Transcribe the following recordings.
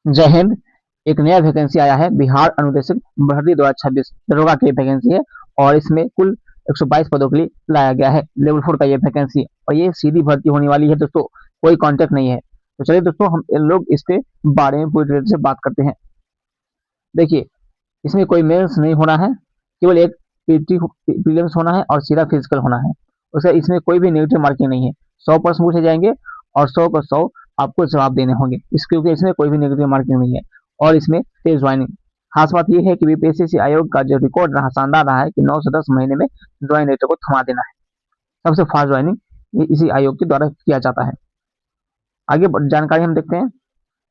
जय हिंद। एक नया वैकेंसी आया है, बिहार अनुदेशक भर्ती 2026 दरोगा की वैकेंसी है। और इसमें कुल 122 पदों के लिए लाया गया है। लेवल 4 का ये वैकेंसी है और ये सीधी भर्ती होने वाली है दोस्तों, कोई कॉन्टेक्ट नहीं है। तो चलिए दोस्तों, हम इन लोग इसके बारे में पूरी डिटेल से बात करते हैं। देखिए, इसमें कोई मेंस नहीं होना है, केवल एक प्रीलिम्स होना है और सीधा फिजिकल होना है। उसका इसमें कोई भी नेगेटिव मार्किंग नहीं है। 100% पूछे जाएंगे और 100 पर 100 आपको जवाब देने होंगे, इस क्योंकि इसमें कोई भी नेगेटिव मार्किंग नहीं है। और इसमें तेज ज्वाइनिंग, खास बात यह है कि बीपीएससी आयोग का जो रिकॉर्ड रहा शानदार रहा है कि 9 से 10 महीने में ज्वाइन रेटर को थमा देना है। सबसे फास्ट ज्वाइनिंग इसी आयोग के द्वारा किया जाता है। आगे जानकारी हम देखते हैं।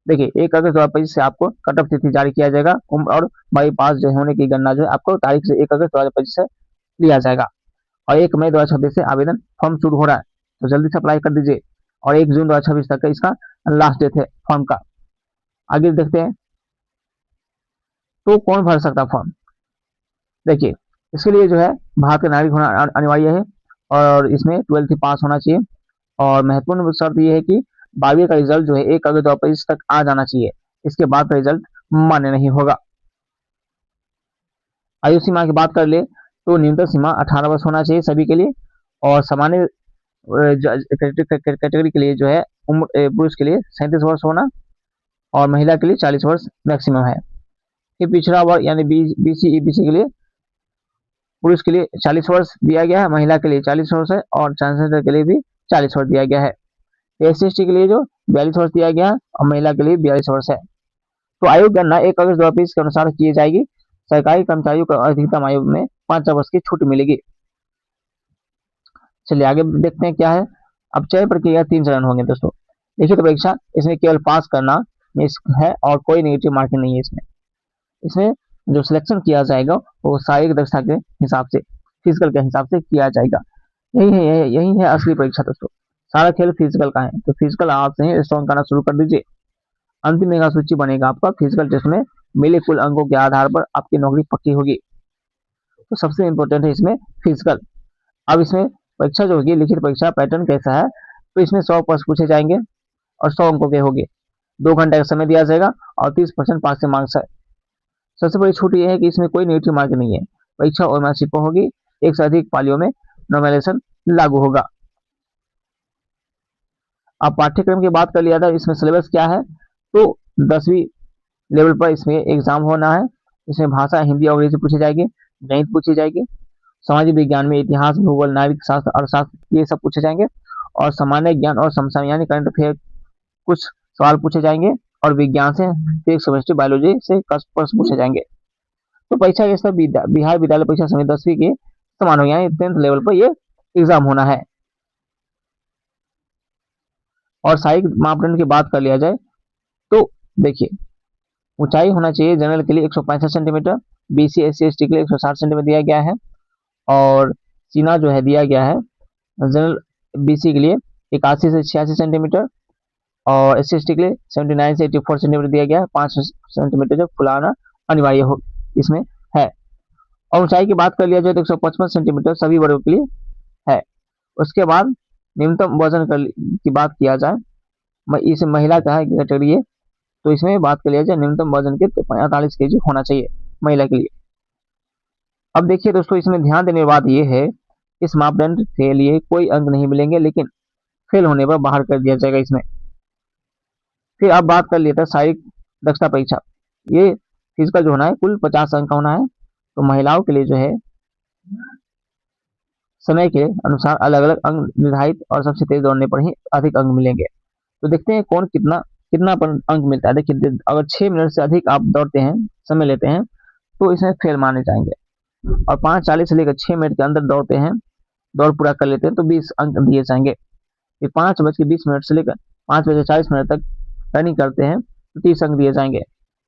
देखिए, 1 अगस्त 2025 से आपको कट ऑफ तिथि जारी किया जाएगा। उम्र और बाईपास जो होने की गणना जो है आपको तारीख से 1 अगस्त 2025 से लिया जाएगा। और 1 मई 2026 से आवेदन फॉर्म शुरू हो रहा है, तो जल्दी से अप्लाई कर दीजिए। और 1 जून 2026 तक का इसका लास्ट डेट है फॉर्म का। आगे देखते हैं, तो कौन भर सकता फॉर्म। देखिए, इसके लिए जो है भारत का नागरिक होना अनिवार्य है और इसमें 12th पास होना चाहिए। और महत्वपूर्ण शर्त यह है कि 12वीं का रिजल्ट जो है 1 अगस्त 2025 तक आ जाना चाहिए। इसके बाद का रिजल्ट मान्य नहीं होगा। आयु सीमा की बात कर ले तो न्यूनतम सीमा 18 वर्ष होना चाहिए सभी के लिए। और सामान्य कैटेगरी के लिए जो है उम्र पुरुष के लिए 37 वर्ष होना और महिला के लिए 40 वर्ष मैक्सिमम है। फिर पिछड़ा वर्ग यानी बीसी ईबीसी के लिए पुरुष के लिए 40 वर्ष दिया गया है, महिला के लिए 40 वर्ष है और ट्रांसजेंडर के लिए भी 40 वर्ष दिया गया है। SC/ST के लिए जो 42 वर्ष दिया गया है और महिला के लिए 42 वर्ष है। तो आयु गणना 1 अगस्त 2020 के अनुसार की जाएगी। सरकारी कर्मचारियों को अधिकतम आयु में 5 वर्ष की छूट मिलेगी। चलिए आगे देखते हैं क्या है। अब चयन प्रक्रिया 3 चरण होंगे दोस्तों। लिखित परीक्षा, इसमें केवल पास करना है और कोई नेगेटिव मार्किंग नहीं है। इसमें जो सिलेक्शन किया जाएगा वो शारीरिक दक्षता के हिसाब से, फिजिकल के हिसाब से किया जाएगा। यही है असली परीक्षा दोस्तों। सारा खेल फिजिकल का है, तो फिजिकल आप से स्ट्रॉन्ग करना शुरू कर दीजिए। अंतिम मेगा सूची बनेगा आपका फिजिकल टेस्ट में मिले कुल अंकों के आधार पर आपकी नौकरी पक्की होगी। तो सबसे इंपॉर्टेंट है इसमें फिजिकल। अब इसमें परीक्षा जो होगी, लिखित परीक्षा पैटर्न कैसा है, तो इसमें 100 प्रश्न पूछे जाएंगे और 100 अंकों के होंगे। 2 घंटे का समय दिया जाएगा और 30% पास से मार्क्स है। सबसे बड़ी छूट यह है कि इसमें कोई नेगेटिव मार्क नहीं है। परीक्षा और मार्कशीट पर होगी। एक से अधिक पालियों में नॉमिनेशन लागू होगा। अब पाठ्यक्रम की बात कर लिया था, इसमें सिलेबस क्या है, तो 10वीं लेवल पर इसमें एग्जाम होना है। इसमें भाषा हिंदी और अंग्रेजी पूछी जाएगी, गणित पूछी जाएगी, सामाजिक विज्ञान में इतिहास, भूगोल, नागरिक शास्त्र, अर्थशास्त्र, ये सब पूछे जाएंगे। और सामान्य ज्ञान और समसामयिक यानी करंट अफेयर कुछ सवाल पूछे जाएंगे। और विज्ञान से फिजिक्स, केमिस्ट्री, बायोलॉजी से प्रश्न पूछे जाएंगे। तो परीक्षा ये सब बिहार विद्यालय परीक्षा समिति 10वीं के समान हो, यानी 10th लेवल पर ये एग्जाम होना है। और शारीरिक मापदंड की बात कर लिया जाए तो देखिए, ऊंचाई होना चाहिए जनरल के लिए 165 सेंटीमीटर, BC SC ST के लिए 160 सेंटीमीटर दिया गया है। और सीना जो है दिया गया है जनरल BC के लिए 81 से 86 सेंटीमीटर और SC ST के लिए 79 से 84 सेंटीमीटर दिया गया है। 5 सेंटीमीटर जो फुलाना अनिवार्य हो इसमें है। और ऊंचाई की बात कर लिया जाए तो 155 सेंटीमीटर सभी वर्गों के लिए है। उसके बाद न्यूनतम वजन की बात किया जाए, इस महिला का है कैटेगरी है, तो इसमें बात कर लिया जाए न्यूनतम वजन के 45 kg होना चाहिए महिला के लिए। अब देखिए दोस्तों, इसमें ध्यान देने की बात यह है, इस मापदंड के लिए कोई अंक नहीं मिलेंगे, लेकिन फेल होने पर बाहर कर दिया जाएगा इसमें। फिर अब बात कर लेते हैं शारीरिक दक्षता परीक्षा। ये फिजिकल जो होना है कुल 50 अंक का होना है। तो महिलाओं के लिए जो है समय के अनुसार अलग अलग अंक निर्धारित और सबसे तेज दौड़ने पर ही अधिक अंक मिलेंगे। तो देखते हैं कौन कितना कितना पर अंक मिलता है। देखिए, अगर 6 मिनट से अधिक आप दौड़ते हैं, समय लेते हैं, तो इसमें फेल माने जाएंगे। और 5:40 से लेकर 6 मिनट के अंदर दौड़ते हैं, दौड़ पूरा कर लेते हैं, तो 20 अंक दिए जाएंगे। फिर 5:20 से लेकर 5:40 तक रनिंग करते हैं तो 30 अंक दिए जाएंगे।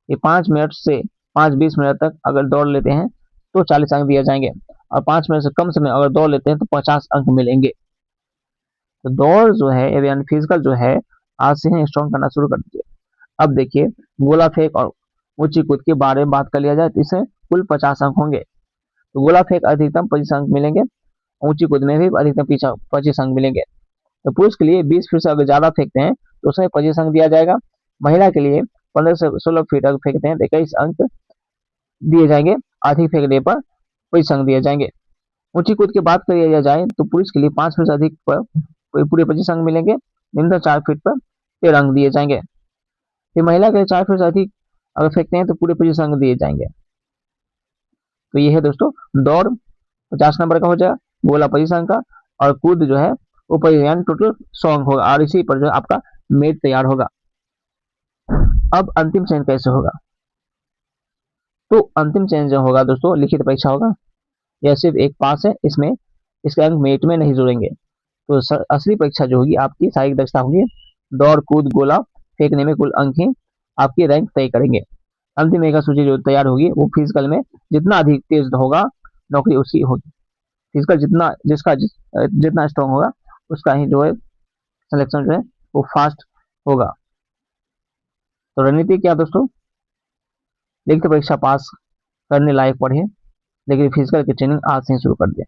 ये 5 मिनट से 5:20 तक अगर दौड़ लेते हैं तो 40 अंक दिए जाएंगे। और 5 मिनट से कम समय अगर दौड़ लेते हैं तो 50 अंक मिलेंगे। तो दौड़ जो है यानी फिजिकल जो है आज से ही स्ट्रॉन्ग करना शुरू कर दीजिए। अब देखिए, गोला फेंक और ऊंची कूद के बारे में बात कर लिया जाए तो इससे कुल 50 अंक होंगे। तो गोला फेंक अधिकतम 25 अंक मिलेंगे, ऊंची कूद में भी अधिकतम 25 अंक मिलेंगे। तो पुरुष के लिए 20 फीट से अगर ज्यादा फेंकते हैं तो उसमें 25 अंक दिया जाएगा। महिला के लिए 15 से 16 फीट अगर फेंकते हैं तो 21 अंक दिए जाएंगे। अधिक फेंकने पर 25 अंक दिए जाएंगे। ऊंची कूद की बात करिए जाए तो पुरुष के लिए 5 फीट से अधिक पर पूरे 25 अंक मिलेंगे। न्यूनतम 4 फीट पर 13 अंक दिए जाएंगे। फिर महिला के लिए 4 फीट से अधिक अगर फेंकते हैं तो पूरे 25 अंक दिए जाएंगे। तो ये है दोस्तों दौड़ 50 नंबर का हो जाएगा, गोला 25 अंक का, और कूद जो है वो यानी टोटल 100 अंक होगा, और इसी पर जो है आपका मेट तैयार होगा। अब अंतिम चयन कैसे होगा? तो अंतिम चयन जो होगा दोस्तों लिखित परीक्षा होगा। यह सिर्फ एक पास है, इसमें इसके अंक मेट में नहीं जुड़ेंगे। तो असली परीक्षा जो होगी आपकी शारीरिक दक्षता होगी। दौड़ कूद गोला फेंकने में कुल अंक ही आपकी रैंक तय करेंगे। अंतिम मेगा सूची जो तैयार होगी वो फिजिकल में जितना अधिक तेज होगा नौकरी उसकी होगी। फिजिकल जितना स्ट्रांग होगा उसका ही जो है सिलेक्शन जो है वो फास्ट होगा। तो रणनीति क्या दोस्तों? लिखित परीक्षा पास करने लायक पढ़े, लेकिन फिजिकल की ट्रेनिंग आज से ही शुरू कर दें।